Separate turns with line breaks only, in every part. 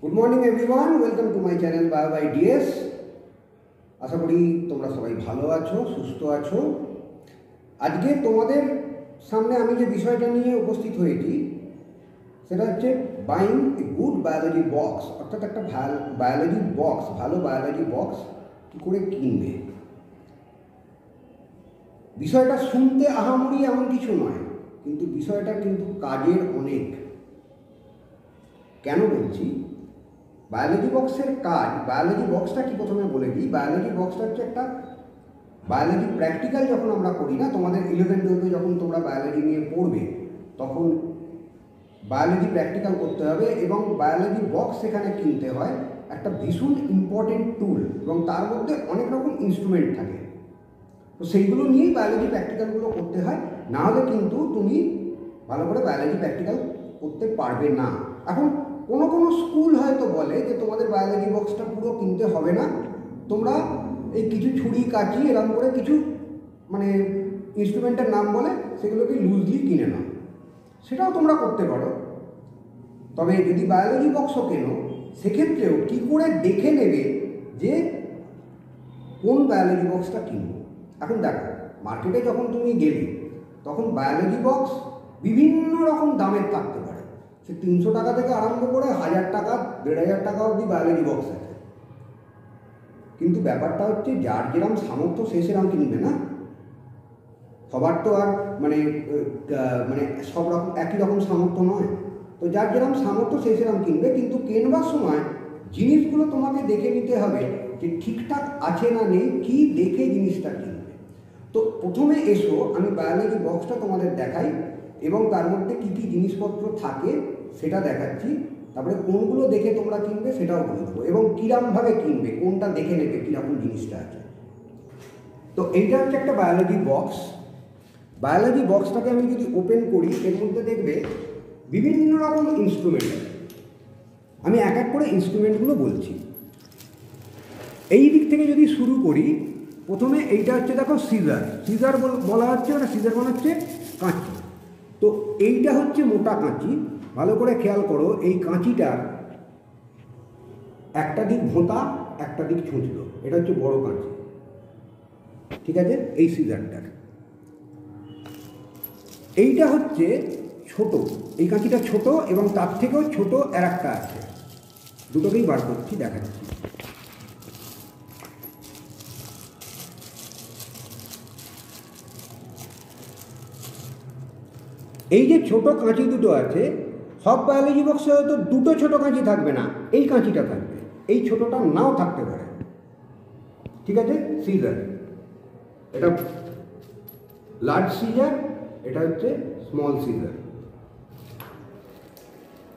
Good morning everyone, welcome to my channel bio by DS. आशा करी তোমরা সবাই ভালো আছো, সুস্থ আছো। আজকে তোমাদের সামনে আমি যে বিষয়টা নিয়ে উপস্থিত হয়েছি সেটা হচ্ছে buying a good biology box, অর্থাৎ একটা বায়োলজি বক্স, ভালো বায়োলজি বক্স কী করে কিনবে। বিষয়টা শুনতে আহামরি এমন কিছু নয়, কিন্তু বিষয়টা কিন্তু কাজের অনেক। কেন বলছি? বায়োলজি বক্সের কাজ, বায়োলজি বক্সটা কি প্রথমে বলে দিই। বায়োলজি বক্সটা হচ্ছে একটা বায়োলজি প্র্যাকটিক্যাল যখন আমরা করি না, তোমাদের 11-12 যখন তোমরা বায়োলজি নিয়ে পড়বে তখন বায়োলজি প্র্যাকটিক্যাল করতে হবে এবং বায়োলজি বক্স সেখানে কিনতে হয়। একটা ভীষণ ইম্পর্টেন্ট টুল এবং তার মধ্যে অনেক রকম ইনস্ট্রুমেন্ট থাকে, তো সেইগুলো নিয়েই বায়োলজি প্র্যাকটিক্যালগুলো করতে হয়। না হলে কিন্তু তুমি ভালো করে বায়োলজি প্র্যাকটিক্যাল করতে পারবে না। এখন কোনো স্কুল হয়তো বলে যে তোমাদের বায়োলজি বক্সটা পুরো কিনতে হবে না, তোমরা এই কিছু ছুরি কাঁচি এরকম করে কিছু মানে ইনস্ট্রুমেন্টের নাম বলে সেগুলোকে লুজলি কিনে নাও, সেটাও তোমরা করতে পারো। তবে যদি বায়োলজি বক্সও কেনো, সেক্ষেত্রেও কী করে দেখে নেবে যে কোন বায়োলজি বক্সটা কিনবো। এখন দেখো, মার্কেটে যখন তুমি গেলে তখন বায়োলজি বক্স বিভিন্ন রকম দামের থাকতে পারে। সে 300 টাকা থেকে আরম্ভ করে 1000 টাকা 1500 টাকা অবধি বায়োলজি বক্স আছে। কিন্তু ব্যাপারটা হচ্ছে যার যেরকম সামর্থ্য সে সেরকম কিনবে না। সবার তো আর মানে সব রকম একই রকম সামর্থ্য নয়, তো যার যেরকম সামর্থ্য সে সেরকম কিনবে। কিন্তু কেনবার সময় জিনিসগুলো তোমাকে দেখে নিতে হবে যে ঠিকঠাক আছে না নেই, কি দেখে জিনিসটা কিনবে। তো প্রথমে এসো, আমি বায়োলজি বক্সটা তোমাদের দেখাই এবং তার মধ্যে কী কী জিনিসপত্র থাকে সেটা দেখাচ্ছি। তারপরে কোনগুলো দেখে তোমরা কিনবে সেটাও বলে দেবো এবং কীরকমভাবে কিনবে, কোনটা দেখে নেবে কীরকম জিনিসটা আছে। তো এইটা হচ্ছে একটা বায়োলজি বক্স। বায়োলজি বক্সটাকে আমি যদি ওপেন করি, এর মধ্যে দেখবে বিভিন্ন রকম ইনস্ট্রুমেন্ট আছে। আমি এক এক করে ইনস্ট্রুমেন্টগুলো বলছি। এই দিক থেকে যদি শুরু করি, প্রথমে এইটা হচ্ছে দেখো সিজার বলা হচ্ছে, ওটা সিজার মানে হচ্ছে কাঁচি। তো এইটা হচ্ছে মোটা কাঁচি। ভালো করে খেয়াল করো, এই কাঁচিটার একটা দিক ভোঁতা, একটা দিক ছুঁচলো, এটা হচ্ছে বড় কাঁচি, ঠিক আছে। এই সিজারটার এইটা হচ্ছে ছোট, এই কাঁচিটা ছোট এবং তার থেকেও ছোট আর একটা আছে, দুটোকেই বার করছি দেখাচ্ছি। এই যে ছোট কাঁচি দুটো আছে, সব বায়োলজি বক্সে হয়তো দুটো ছোট কাঁচি থাকবে না, এই কাঁচিটা থাকবে, এই ছোটটা নাও থাকতে পারে, ঠিক আছে। সিজার, এটা লার্জ সিজার, এটা হচ্ছে স্মল সিজার।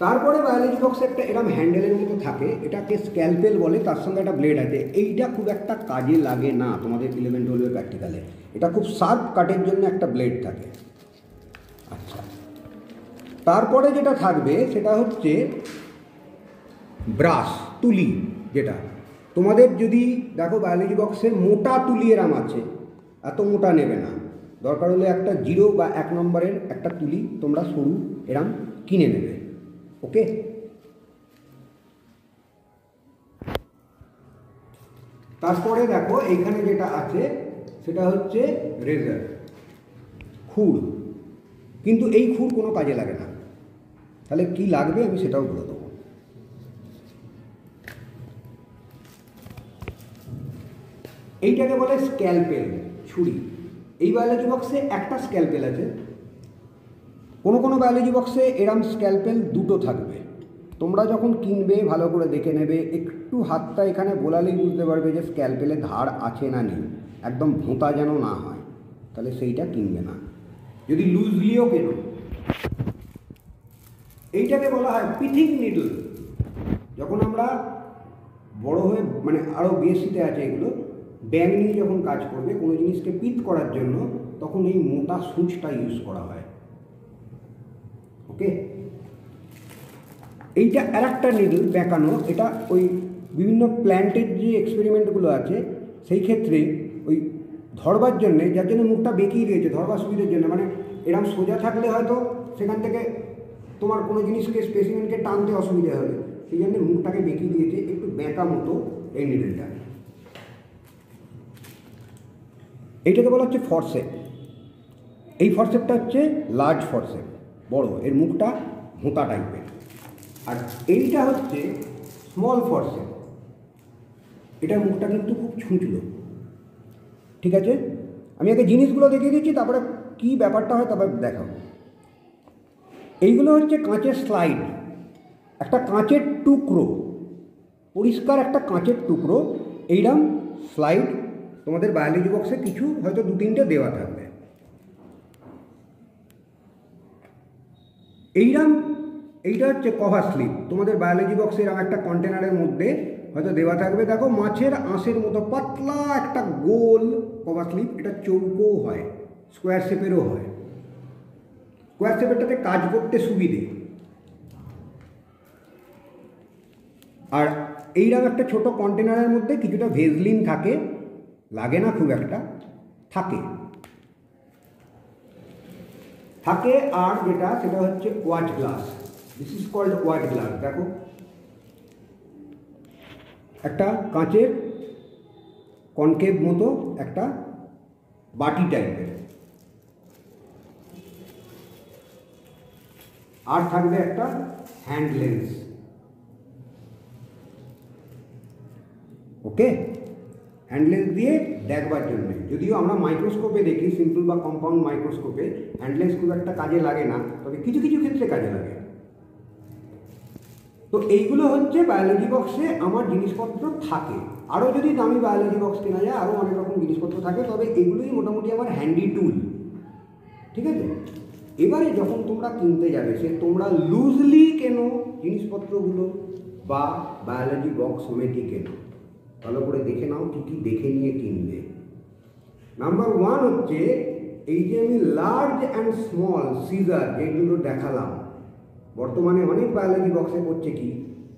তারপরে বায়োলজি বক্সে একটা এরকম হ্যান্ডেলের মতো থাকে, এটাকে স্ক্যালপেল বলে, তার সঙ্গে একটা ব্লেড আছে। এইটা খুব একটা কাজে লাগে না তোমাদের 11-12 প্র্যাকটিক্যালে। এটা খুব শার্প কাটের জন্য একটা ব্লেড থাকে। আচ্ছা, তারপরে যেটা থাকবে সেটা হচ্ছে ব্রাশ, তুলি। যেটা তোমাদের যদি দেখো বায়োলজি বক্সের মোটা তুলি এরম আছে, এত মোটা নেবে না, দরকার হলে একটা 0 বা 1 নম্বরের একটা তুলি তোমরা সরু এরম কিনে নেবে, ওকে। তারপরে দেখো এইখানে যেটা আছে সেটা হচ্ছে রেজার, খুর। কিন্তু এই খুর কোনো কাজে লাগে না, তাহলে কি লাগবে আমি সেটাও বলে দেবো। এইটাকে বলে স্ক্যালপেল, ছুরি। এই বায়োলজি বক্সে একটা স্ক্যালপেল আছে, কোনো বায়োলজি বক্সে এরম স্ক্যালপেল দুটো থাকবে। তোমরা যখন কিনবে ভালো করে দেখে নেবে, একটু হাতটা এখানে বোলালেই বুঝতে পারবে যে স্ক্যালপেলে ধার আছে না নেই, একদম ভোঁতা যেন না হয়, তাহলে সেইটা কিনবে না। যদি লুজলিও কেনো, এইটাকে বলা হয় পিথিং নিডল। যখন আমরা বড় হয়ে মানে আরও বেশিতে আছে এগুলো, ব্যাং নিয়ে যখন কাজ করবে কোনো জিনিসকে পিত করার জন্য, তখন এই মোটা সূঁচটা ইউজ করা হয়, ওকে। এইটা আর একটা নিডল বেঁকানো, এটা ওই বিভিন্ন প্ল্যান্টের যে এক্সপেরিমেন্টগুলো আছে সেই ক্ষেত্রে ওই ধরবার জন্যে, যার জন্য মুখটা বেঁকিয়ে দিয়েছে ধরবার সুবিধার জন্য, মানে এরকম সোজা থাকলে হয়তো সেখান থেকে তোমার কোনো জিনিসকে স্পেসিমেনকে টানতে অসুবিধা হবে, সেই জন্য মুখটাকে বেঁকে দিয়েছে, একটু বেঁকা মতো এই নিডলটা। এইটাকে বলা হচ্ছে ফরসেপ। এই ফরসেপটা হচ্ছে লার্জ ফরসেপ, বড়, এর মুখটা ভোঁতা টাইপের। আর এইটা হচ্ছে স্মল ফরসেপ, এটার মুখটা কিন্তু খুব ছুঁচলো। ঠিক আছে, আমি আগে জিনিসগুলো দেখিয়ে দিচ্ছি, তারপরে কী ব্যাপারটা হয় তারপরে দেখাবো। এইগুলো হচ্ছে কাঁচের স্লাইড, একটা কাঁচের টুকরো, পরিষ্কার একটা কাঁচের টুকরো। এইরকম স্লাইড তোমাদের বায়োলজি বক্সে কিছু হয়তো 2-3টে দেওয়া থাকবে। এইটা হচ্ছে কভার স্লিপ, তোমাদের বায়োলজি বক্সে এরকম একটা কন্টেনারের মধ্যে হয়তো দেওয়া থাকবে। দেখো মাছের আঁশের মতো পাতলা একটা গোল কভার স্লিপ, এটা চৌকোও হয়, স্কোয়ার শেপেরও হয়। স্কোয়ার শেপেরটাতে কাজ করতে সুবিধে। আর এইরকম একটা ছোট কন্টেনারের মধ্যে কিছুটা ভেজলিন থাকে, লাগে না খুব একটা, থাকে। আর যেটা সেটা হচ্ছে watch glass, this is called watch glass. দেখো একটা কাঁচের কনকেভ মতো একটা বাটি টাইপের, আর থাকবে একটা হ্যান্ড লেন্স। ওকে, হ্যান্ড লেন্স দিয়ে দেখবার জন্য, যদিও আমরা মাইক্রোস্কোপে দেখি, সিম্পল বা কম্পাউন্ড মাইক্রোস্কোপে হ্যান্ড লেন্স খুব একটা কাজে লাগে না, তবে কিছু কিছু ক্ষেত্রে কাজে লাগে। তো এইগুলো হচ্ছে বায়োলজি বক্সে আমার জিনিসপত্র থাকে। আরও যদি দামি বায়োলজি বক্স কেনা যায় আরও অনেক রকম জিনিসপত্র থাকে, তবে এগুলোই মোটামুটি আমার হ্যান্ডি টুল। ঠিক আছে, এবারে যখন তোমরা কিনতে যাবে, সে তোমরা লুজলি কেনো জিনিসপত্রগুলো বা বায়োলজি বক্স সমেতই কেনো, ভালো করে দেখে নাও কী কী দেখে নিয়ে কিনবে। নাম্বার 1 হচ্ছে এই যে আমি লার্জ অ্যান্ড স্মল সিজার যেগুলো দেখালাম, বর্তমানে অনেক বায়োলজি বক্সে করছে কি,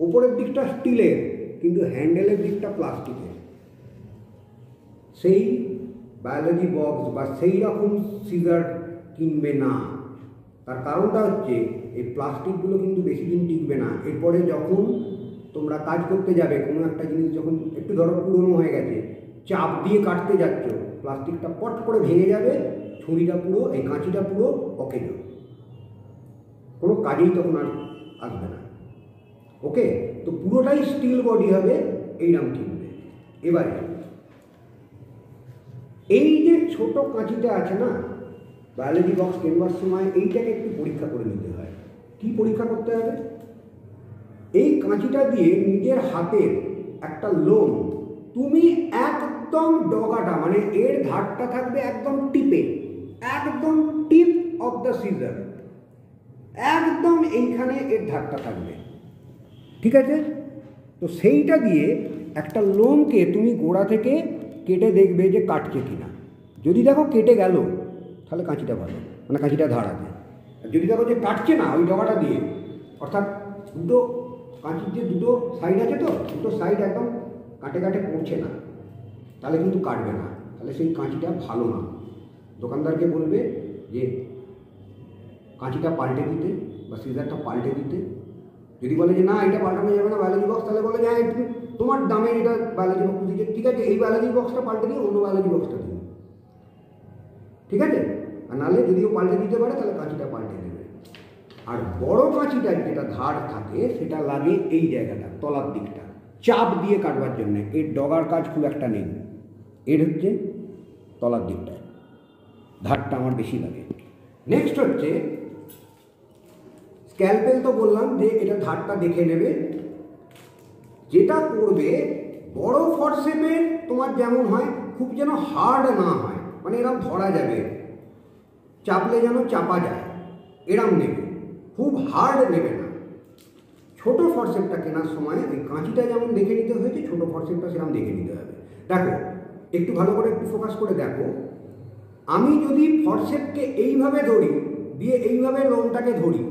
ওপরের দিকটা স্টিলের কিন্তু হ্যান্ডেলের দিকটা প্লাস্টিকের। সেই বায়োলজি বক্স বা সেই রকম সিজার কিনবে না। তার কারণটা হচ্ছে এই প্লাস্টিকগুলো কিন্তু বেশি দিন টিকবে না। এরপরে যখন তোমরা কাজ করতে যাবে, কোনো একটা জিনিস যখন একটু ধরো পুরনো হয়ে গেছে, চাপ দিয়ে কাটতে যাচ্ছ, প্লাস্টিকটা পট করে ভেঙে যাবে, ছুরিটা পুরো, এই কাঁচিটা পুরো অকেজ, কোনো কাজেই তখন আর আসবে না। ওকে, তো পুরোটাই স্টিল বডি হবে, এইরকম কিনবে। এবারে এই যে ছোট কাঁচিটা আছে না, বায়োলজি বক্স কিনবার সময় এইটাকে একটু পরীক্ষা করে নিতে হয়। কি পরীক্ষা করতে হবে? এই কাঁচিটা দিয়ে নিজের হাতের একটা লোম তুমি একদম ডগাটা, মানে এর ধারটা থাকবে একদম টিপে, একদম টিপ অফ দ্য সিজার, একদম এইখানে এর ধারটা থাকবে। ঠিক আছে, তো সেইটা দিয়ে একটা লোমকে তুমি গোড়া থেকে কেটে দেখবে যে কাটছে কিনা। যদি দেখো কেটে গেল তাহলে কাঁচিটা ভালো, মানে কাঁচিটা ধার আছে। আর যদি দেখো যে কাটছে না ওই ডগাটা দিয়ে, অর্থাৎ দুটো কাঁচির যে দুটো সাইড আছে, তো দুটো সাইড একদম কাটে কাটে পড়ছে না, তাহলে কিন্তু কাটবে না, তাহলে সেই কাঁচিটা ভালো না। দোকানদারকে বলবে যে কাঁচিটা পাল্টে দিতে বা সিজারটা পাল্টে দিতে। যদি বলে যে না এটা পাল্টানো যাবে না বায়োলজি বক্স, তাহলে বলে যে হ্যাঁ তোমার দামে এটা বায়োলজি বক্স দিচ্ছে, ঠিক আছে এই বায়োলজি বক্সটা পাল্টে দিয়ে অন্য বায়োলজি বক্সটা দিন, ঠিক আছে। আর নাহলে যদিও পাল্টে দিতে পারে তাহলে কাঁচিটা পাল্টে দেবে। আর বড় কাঁচিটার যেটা ধার থাকে সেটা লাগে এই জায়গাটা, তলার দিকটা, চাপ দিয়ে কাটবার জন্য। এর ডগার কাজ খুব একটা নেই, এর হচ্ছে তলার দিকটায় ধারটা আমার বেশি লাগে। নেক্সট হচ্ছে স্ক্যালপেল। তো বললাম যে এটা ধারটা দেখে নেবে। যেটা করবে বড় ফরসেপের তোমার যেমন হয়, খুব যেন হার্ড না হয়, মানে এরকম ধরা যাবে, চাপলে যেন চাপা যায়, এরম নেবে, খুব হার্ড নেবে না। ছোট ফরসেপটা কেনার সময় ওই কাঁচিটা যেমন দেখে নিতে হয়েছে, ছোট ফরসেপটা সেরকম দেখে নিতে হবে। দেখো একটু ভালো করে একটু ফোকাস করে দেখো, আমি যদি ফরসেপকে এইভাবে ধরি, দিয়ে এইভাবে লোমটাকে ধরি,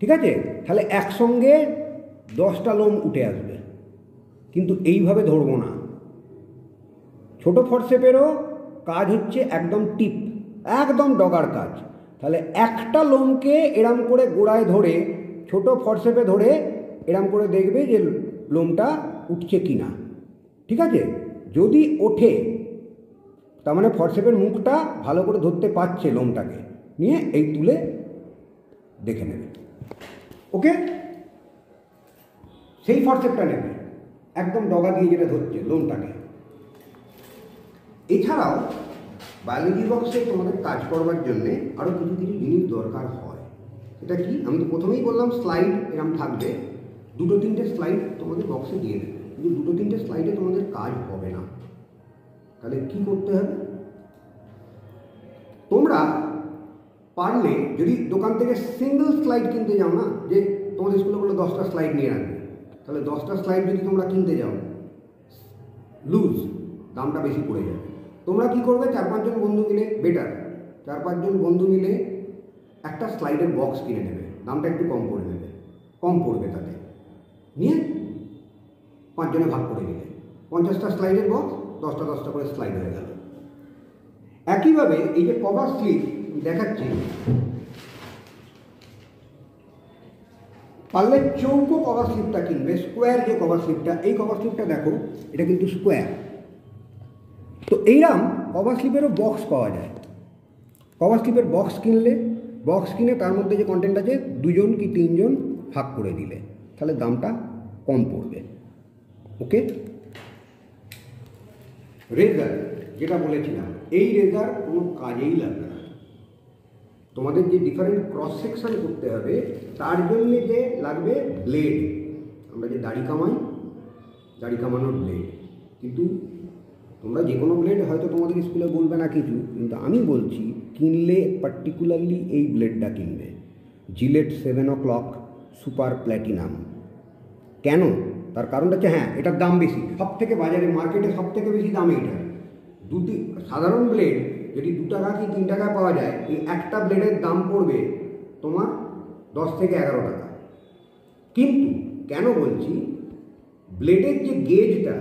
ঠিক আছে, তাহলে একসঙ্গে 10টা লোম উঠে আসবে, কিন্তু এইভাবে ধরবো না। ছোট ফরসেপেরও কাজ হচ্ছে একদম টিপ, একদম ডগার কাজ। তাহলে একটা লোমকে এরম করে গোড়ায় ধরে ছোট ফরসেপে ধরে এরম করে দেখবে যে লোমটা উঠছে কি না। ঠিক আছে, যদি ওঠে তার মানে ফরসেপের মুখটা ভালো করে ধরতে পারছে, লোমটাকে নিয়ে এই তুলে দেখে নেবে। ওকে, সেই ফরসেপটা নেবে একদম ডগা দিয়ে যেটা ধরছে লোমটাকে। এছাড়াও বায়োলজি বক্সে তোমাদের কাজ করবার জন্যে আরও কিছু কিছু জিনিস দরকার হয়। সেটা কি, আমি তো প্রথমেই বললাম স্লাইড এরম থাকবে, 2-3টে স্লাইড তোমাদের বক্সে দিয়ে দেবে, কিন্তু 2-3টে স্লাইডে তোমাদের কাজ হবে না। তাহলে কি করতে হবে, তোমরা পারলে যদি দোকান থেকে সিঙ্গেল স্লাইড কিনতে যাও না, যে তোমাদের স্কুলে বললো 10টা স্লাইড নিয়ে রাখবে, তাহলে 10টা স্লাইড যদি তোমরা কিনতে যাও লুজ, দামটা বেশি পড়ে যাবে। তোমরা কি করবে, 4-5জন বন্ধু মিলে, বেটার 4-5জন বন্ধু মিলে একটা স্লাইডের বক্স কিনে নেবে, দামটা একটু কম করে নেবে, কম পড়বে তাতে, নিয়ে 5 জনে ভাগ করে নিলে 50টা স্লাইডের বক্স, 10টা করে স্লাইড হয়ে গেল। একইভাবে এই যে কভার স্লিপ দেখাচ্ছি, পারলে চৌকো কভার স্লিপটা কিনবে, স্কোয়ার যে কভার স্লিপটা, এই কভার স্লিপটা দেখো এটা কিন্তু স্কোয়ার। তো এইরকম কভার স্লিপেরও বক্স পাওয়া যায়। কভার স্লিপের বক্স কিনে তার মধ্যে যে কন্টেন্ট আছে 2জন কি 3জন ভাগ করে দিলে তাহলে দামটা কম পড়বে। ওকে, রেজার যেটা বলেছিলাম, এই রেজার কোনো কাজেই লাগবে না। তোমাদের যে ডিফারেন্ট ক্রস সেকশন করতে হবে তার জন্যে যে লাগবে ব্লেড, আমরা যে দাড়ি কামাই, দাড়ি কামানোর ব্লেড। কিন্তু তোমরা যে কোনো ব্লেড হয়তো তোমাদের স্কুলে বলবে না কিছু, কিন্তু আমি বলছি কিনলে পার্টিকুলারলি এই ব্লেডটা কিনবে, জিলেট 7 o'clock সুপার প্ল্যাটিনাম। কেন, তার কারণটা হচ্ছে, হ্যাঁ এটার দাম বেশি, সব থেকে বাজারে মার্কেটে সব থেকে বেশি দাম এটা। সাধারণ ব্লেড যদি 2 টাকা কি 3 টাকায় পাওয়া যায়, এই একটা ব্লেডের দাম পড়বে তোমার 10 থেকে 11 টাকা। কিন্তু কেন বলছি, ব্লেডের যে গেজটা,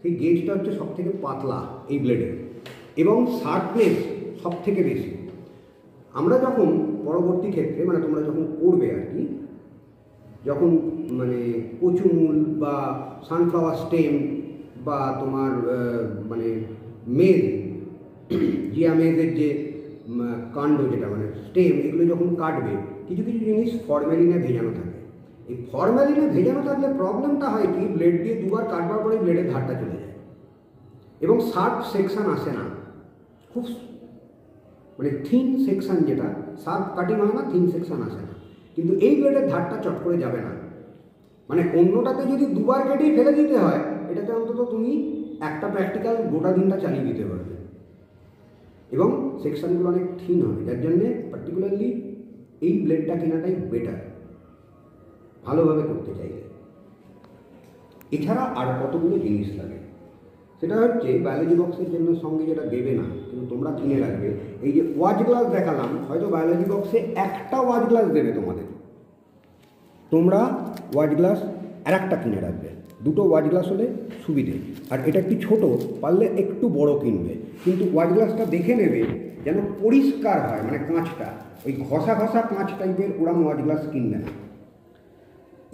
সেই গেজটা হচ্ছে সব থেকে পাতলা এই ব্লেডের, এবং শার্পনেস সব থেকে বেশি। আমরা যখন পরবর্তী ক্ষেত্রে মানে তোমরা যখন করবে আর কি, যখন মানে কচুমূল বা সানফ্লাওয়ার স্টেম বা তোমার মানে মেজ, জিয়া মেজের যে কাণ্ড যেটা মানে স্টেম, এগুলো যখন কাটবে কিছু কিছু জিনিস ফরম্যালিনে ভেজানো থাকে। এই ফরম্যালিনে ভেজানো থাকলে প্রবলেমটা হয় কি, ব্লেড দিয়ে 2বার কাটবার পরে ব্লেডের ধারটা চলে যায় এবং শার্প সেকশন আসে না, খুব মানে থিন সেকশন, যেটা শার্প কাটিং হয় না, থিন সেকশন আসে না। কিন্তু এই ব্লেডের ধারটা চট করে যাবে না, মানে অন্যটাতে যদি 2বার কেটেই ফেলে দিতে হয়, এটাতে অন্তত তুমি একটা প্র্যাকটিক্যাল গোটা দিনটা চালিয়ে দিতে পারবে এবং সেকশনগুলো অনেক থিন হবে, যার জন্যে পার্টিকুলারলি এই ব্লেডটা কেনাটাই বেটার ভালোভাবে করতে চাইলে। এছাড়া আর কতগুলো জিনিস লাগে, সেটা হচ্ছে বায়োলজি বক্সের জন্য সঙ্গে যেটা দেবে না কিন্তু তোমরা কিনে রাখবে, এই যে ওয়াচ গ্লাস দেখালাম, হয়তো বায়োলজি বক্সে একটা ওয়াচ গ্লাস দেবে তোমাদের, তোমরা ওয়াচ গ্লাস আরেকটা কিনে রাখবে, 2টো ওয়াচ গ্লাস হলে সুবিধে। আর এটা একটু ছোটো, পারলে একটু বড় কিনবে, কিন্তু ওয়াচ গ্লাসটা দেখে নেবে যেন পরিষ্কার হয়, মানে কাঁচটা ওই ঘষা ঘষা কাঁচ টাইপের ওরম ওয়াচ গ্লাস কিনবে না।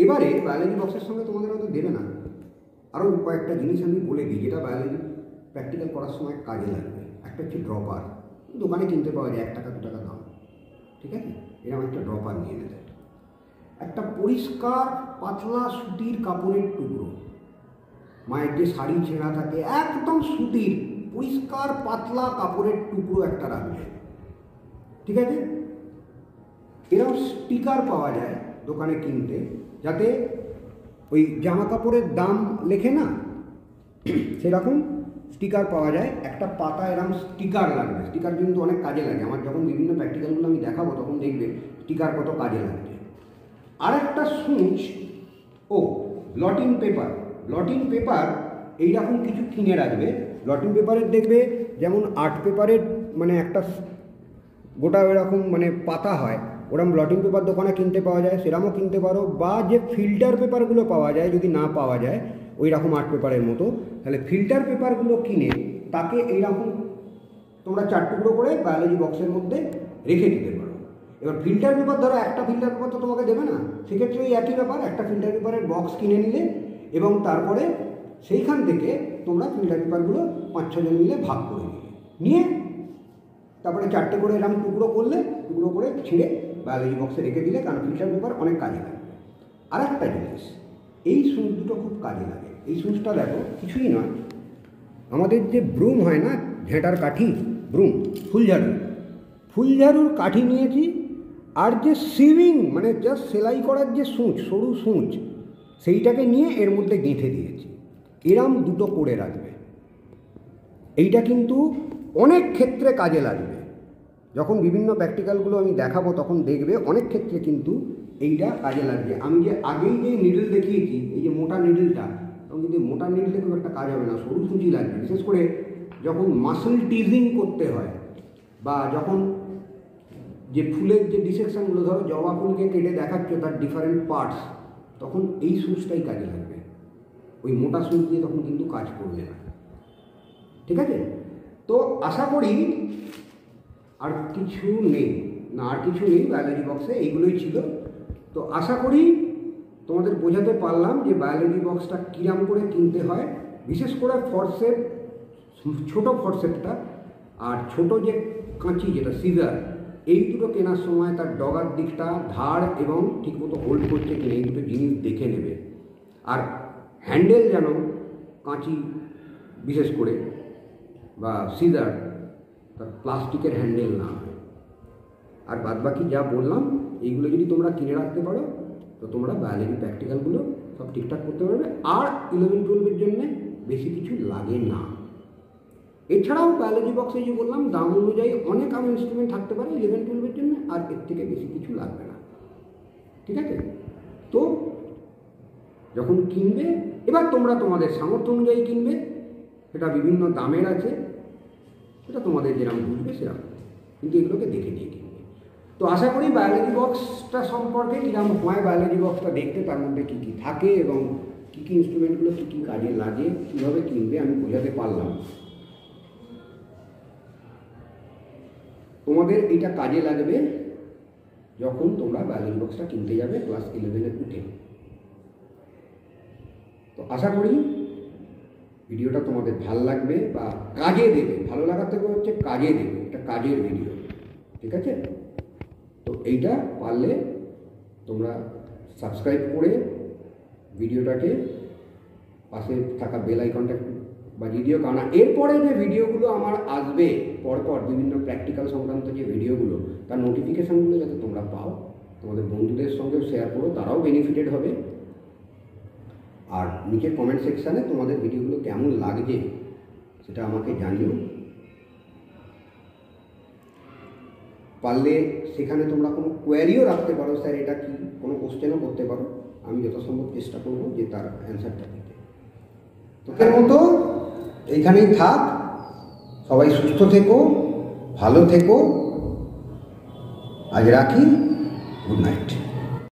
এবারে বায়োলজি বক্সের সঙ্গে তোমাদের হয়তো দেবে না, আরও কয়েকটা জিনিস আমি বলে দিই যেটা বায়োলজি প্র্যাকটিক্যাল করার সময় কাজে লাগবে। একটা হচ্ছে ড্রপার, দোকানে কিনতে পাওয়া যায় 1 টাকা 2 টাকা দাম, ঠিক আছে, এরকম একটা ড্রপার নিয়ে নেবে। একটা পরিষ্কার পাতলা সুতির কাপড়ের টুকরো, মায়ের যে শাড়ি ছেঁড়া থাকে একদম সুতির পরিষ্কার পাতলা কাপড়ের টুকরো একটা রাখবে, ঠিক আছে। এরকম স্টিকার পাওয়া যায় দোকানে কিনতে, যাতে ওই জামা কাপড়ের দাম লেখে না, সেরকম স্টিকার পাওয়া যায়। একটা পাতা এরকম স্টিকার লাগবে, স্টিকার কিন্তু অনেক কাজে লাগে, আমার যখন বিভিন্ন প্র্যাকটিক্যালগুলো আমি দেখাবো তখন দেখবে স্টিকার কত কাজে লাগবে। আর একটা সুচ ও ব্লটিং পেপার, ব্লটিং পেপার এইরকম কিছু কিনে রাখবে। ব্লটিং পেপারের দেখবে যেমন আর্ট পেপারের মানে একটা গোটা এরকম মানে পাতা হয়, ওরকম ব্লটিং পেপার দোকানে কিনতে পাওয়া যায়, সেরকমও কিনতে পারো, বা যে ফিল্টার পেপারগুলো পাওয়া যায়, যদি না পাওয়া যায় ওই রকম আর্ট পেপারের মতো, তাহলে ফিল্টার পেপারগুলো কিনে তাকে এইরকম তোমরা 4 টুকরো করে বায়োলজি বক্সের মধ্যে রেখে দিতে পারো। এবার ফিল্টার পেপার ধরো একটা ফিল্টার পেপার তো তোমাকে দেবে না, সেক্ষেত্রে এই একই ব্যাপার, একটা ফিল্টার পেপারের বক্স কিনে নিলে এবং তারপরে সেইখান থেকে তোমরা ফিল্টার পেপারগুলো 5-6 জন মিলে ভাগ করে নিয়ে তারপরে 4টে করে এরকম টুকরো করলে, টুকরো করে ছিঁড়ে বায়োলজি বক্সে রেখে দিলে, কারণ ফিল্টার পেপার অনেক কাজে লাগে। আর একটা জিনিস, এই সুঁচ দুটো খুব কাজে লাগে। এই সুঁচটা দেখো কিছুই নয়, আমাদের যে ব্রুম হয় না, ঝেঁটার কাঠি, ব্রুম, ফুলঝাড়ুর কাঠি নিয়েছি, আর যে সিভিং মানে জাস্ট সেলাই করার যে সূচ, সরু সূচ, সেইটাকে নিয়ে এর মধ্যে গেঁথে দিয়েছি। এরম দুটো করে রাখবে, এইটা কিন্তু অনেক ক্ষেত্রে কাজে লাগবে। যখন বিভিন্ন প্র্যাকটিক্যালগুলো আমি দেখাবো তখন দেখবে অনেক ক্ষেত্রে কিন্তু এইটা কাজে লাগবে। আমি যে আগেই যে নিডল দেখিয়েছি, এই যে মোটা নিডলটা, তখন কিন্তু মোটা নিডলে খুব একটা কাজ হবে না, সরু সুঁচি লাগবে। বিশেষ করে যখন মাসল টিজিং করতে হয়, বা যখন যে ফুলের যে ডিসেকশনগুলো, ধরো জবা ফুলকে কেটে দেখাচ্ছ তার ডিফারেন্ট পার্টস, তখন এই সুঁচটাই কাজে লাগবে। ওই মোটা সুঁচ দিয়ে তখন কিন্তু কাজ করবে না। ঠিক আছে? তো আশা করি আর কিছু নেই, আর কিছু নেই বায়োলজি বক্সে, এইগুলোই ছিল। তো আশা করি তোমাদের বোঝাতে পারলাম যে বায়োলজি বক্সটা কীরকম করে কিনতে হয়। বিশেষ করে ফরসেপ, ছোটো ফরসেপটা আর ছোট যে কাঁচি যেটা সিজার, এই দুটো কেনার সময় তার ডগার দিকটা, ধার এবং ঠিকমতো হোল্ড করছে কিনা, এই দুটো জিনিস দেখে নেবে। আর হ্যান্ডেল যেন কাঁচি বিশেষ করে বা সিজার তার প্লাস্টিকের হ্যান্ডেল না হয়। আর বাদবাকি যা বললাম এইগুলো যদি তোমরা কিনে রাখতে পারো তো তোমরা বায়োলজি প্র্যাকটিক্যালগুলো সব ঠিকঠাক করতে পারবে। আর 11-12 জন্যে বেশি কিছু লাগে না। এছাড়াও বায়োলজি বক্সে যে বললাম দাম অনুযায়ী অনেক আরও ইনস্ট্রুমেন্ট থাকতে পারে 11-12 জন্য, আর এর থেকে বেশি কিছু লাগবে না। ঠিক আছে? তো যখন কিনবে, এবার তোমরা তোমাদের সামর্থ্য অনুযায়ী কিনবে, সেটা বিভিন্ন দামের আছে, সেটা তোমাদের যেরকম বুঝবে সেরকম, কিন্তু এগুলোকে দেখে নিয়ে কিনবে। তো আশা করি বায়োলজি বক্সটা সম্পর্কে কীরকম হয়, বায়োলজি বক্সটা দেখতে, তার মধ্যে কী কী থাকে এবং কী কী ইনস্ট্রুমেন্টগুলো কী কী কাজে লাগে, কীভাবে কিনবে আমি বোঝাতে পারলাম। তোমাদের এটা কাজে লাগবে যখন তোমরা বায়োলজি বক্সটা কিনতে যাবে ক্লাস 11-এ উঠে। তো আশা করি ভিডিওটা তোমাদের ভালো লাগবে বা কাজে দেবে। ভালো লাগার থেকে হচ্ছে কাজে দেবে, এটা কাজের ভিডিও। ঠিক আছে? তো এইটা পারলে তোমরা সাবস্ক্রাইব করে ভিডিওটাকে পাশে থাকা বেল আইকনটা বাজিয়ে দিও, কারণ এরপরে যে ভিডিওগুলো আমার আসবে পরপর, বিভিন্ন প্র্যাকটিক্যাল সংক্রান্ত যে ভিডিওগুলো, তার নোটিফিকেশানগুলো যাতে তোমরা পাও, তোমাদের বন্ধুদের সঙ্গেও শেয়ার করো, তারাও বেনিফিটেড হবে। আর নিচে কমেন্ট সেকশানে তোমাদের ভিডিওগুলো কেমন লাগছে সেটা আমাকে জানিও। পারলে সেখানে তোমরা কোনো কোয়ারিও রাখতে পারো, স্যার এটা কি, কোনো কোশ্চেনও করতে পারো। আমি যথাসম্ভব চেষ্টা করবো যে তার অ্যান্সারটা দিতে। তো এর মতো এইখানেই থাক। সবাই সুস্থ থেকো, ভালো থেকো। আজ রাখি। Good night.